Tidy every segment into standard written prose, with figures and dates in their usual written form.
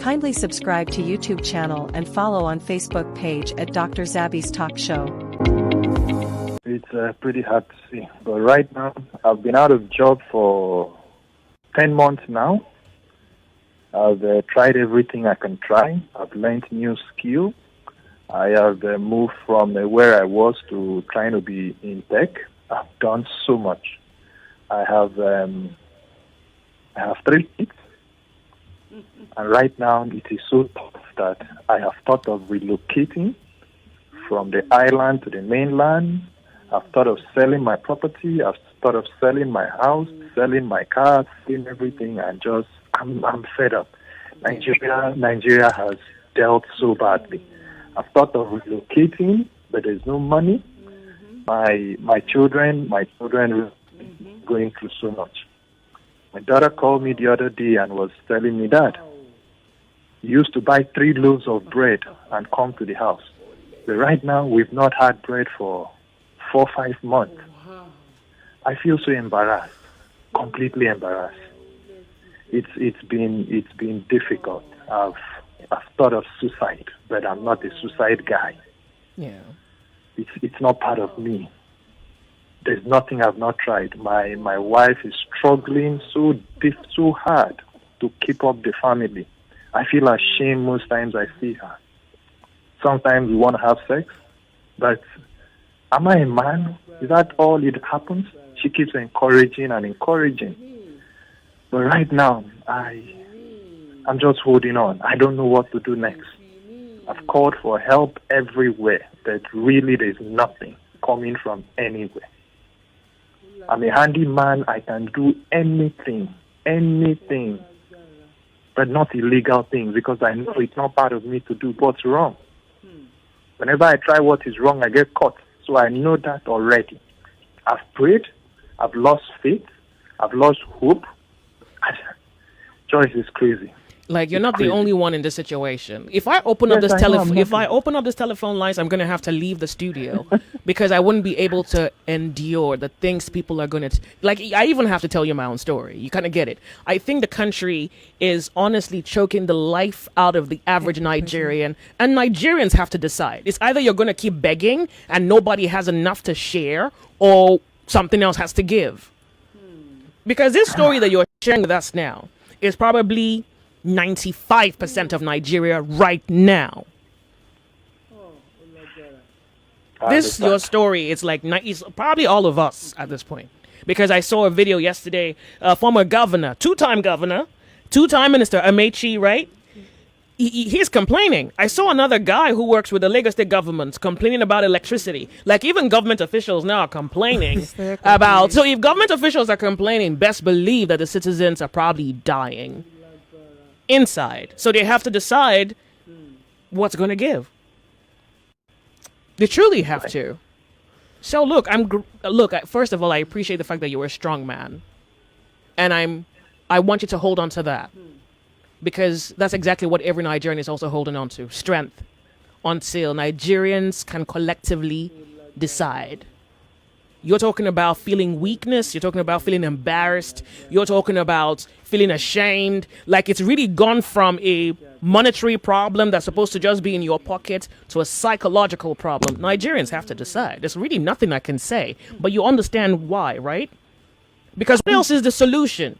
Kindly subscribe to YouTube channel and follow on Facebook page at Dr. Zabby's Talk Show. It's pretty hard to see. But right now, I've been out of job for 10 months now. I've tried everything I can try. I've learned new skills. I have moved from where I was to trying to be in tech. I've done so much. I have 3 kids. And right now, it is so tough that I have thought of relocating from the island to the mainland. I've thought of selling my property. I've thought of selling my house, selling my car, selling everything, and I'm fed up. Nigeria has dealt so badly. I've thought of relocating, but there's no money. My children are going through so much. My daughter called me the other day and was telling me that he used to buy 3 loaves of bread and come to the house. But right now, we've not had bread for 4 or 5 months. I feel so embarrassed, completely embarrassed. It's been difficult. I've thought of suicide, but I'm not a suicide guy. Yeah. It's not part of me. There's nothing I've not tried. My wife is struggling so hard to keep up the family. I feel ashamed most times I see her. Sometimes we want to have sex, but am I a man? Is that all it happens? She keeps encouraging and encouraging. But right now, I'm just holding on. I don't know what to do next. I've called for help everywhere, but really there's nothing coming from anywhere. I'm a handyman. I can do anything, but not illegal things because I know it's not part of me to do what's wrong. Whenever I try what is wrong, I get caught. So I know that already. I've prayed. I've lost faith. I've lost hope. Joyce is crazy. Like, you're not the only one in this situation. If I open up this telephone lines, I'm going to have to leave the studio because I wouldn't be able to endure the things people are going to... Like, I even have to tell you my own story. You kind of get it. I think the country is honestly choking the life out of the average Nigerian, and Nigerians have to decide. It's either you're going to keep begging and nobody has enough to share, or something else has to give. Because this story that you're sharing with us now is probably 95% of Nigeria right now. This your story. It's like it's probably all of us at this point, because I saw a video yesterday. Former governor, two-time minister Amechi, right? He's complaining. I saw another guy who works with the Lagos State government complaining about electricity. Like, even government officials now are complaining about. So if government officials are complaining, best believe that the citizens are probably dying inside. So they have to decide what's going to give. They truly have to. So look, first of all, I appreciate the fact that you're a strong man, and I want you to hold on to that, because that's exactly what every Nigerian is also holding on to: strength, until Nigerians can collectively decide. You're talking about feeling weakness. You're talking about feeling embarrassed. You're talking about feeling ashamed. Like, it's really gone from a monetary problem that's supposed to just be in your pocket to a psychological problem. Nigerians have to decide. There's really nothing I can say, but you understand why, right? Because what else is the solution?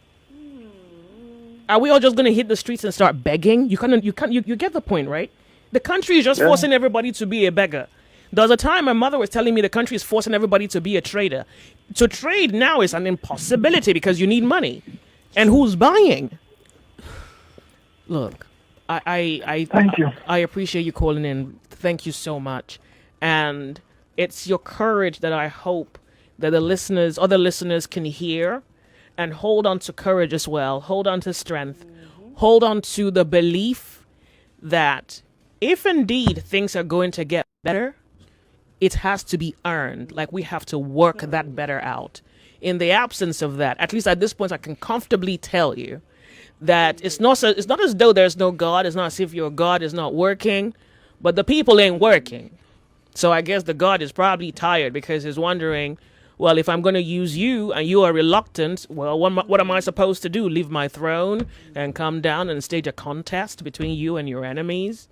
Are we all just going to hit the streets and start begging? You get the point, right? The country is just forcing everybody to be a beggar. There was a time my mother was telling me the country is forcing everybody to be a trader. To trade now is an impossibility because you need money. And who's buying? Look, I thank you. I appreciate you calling in. Thank you so much. And it's your courage that I hope that other listeners can hear, and hold on to courage as well. Hold on to strength. Hold on to the belief that if indeed things are going to get better, it has to be earned. Like, we have to work that better out. In the absence of that, at least at this point, I can comfortably tell you that it's not as though there's no God. It's not as if your God is not working, but the people ain't working. So I guess the God is probably tired because he's wondering, well, if I'm going to use you and you are reluctant, well, what am I supposed to do? Leave my throne and come down and stage a contest between you and your enemies?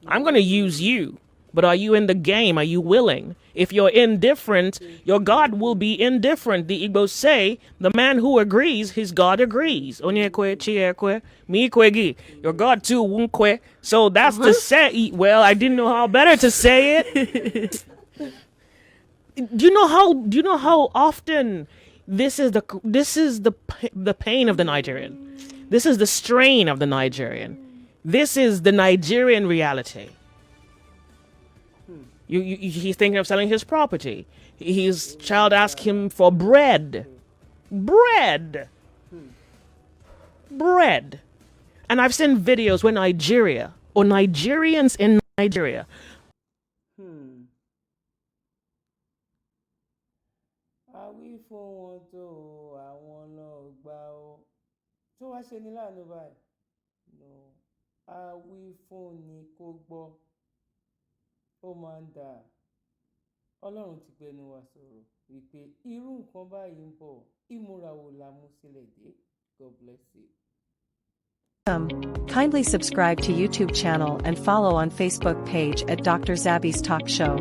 I'm going to use you. But are you in the game? Are you willing? If you're indifferent, your God will be indifferent. The Igbos say, the man who agrees, his God agrees. Onyekwe, chiekwe, mikwegi. Your God too, wunkwe. So that's to say, well, I didn't know how better to say it. Do you know how often this is the pain of the Nigerian? This is the strain of the Nigerian. This is the Nigerian reality. He's thinking of selling his property. His child asked him for bread. Bread. And I've seen videos where Nigeria, or Nigerians in Nigeria. Ó máa ń dà Ọlọ́run ti gbẹnu wa sọ̀rọ̀ wípé irú nǹkan báyìí ń bọ̀ ìmúra wo la mú sílẹ̀ dé. God bless you. Kindly subscribe to YouTube channel and follow on Facebook page at Dr. Zabby's Talk Show.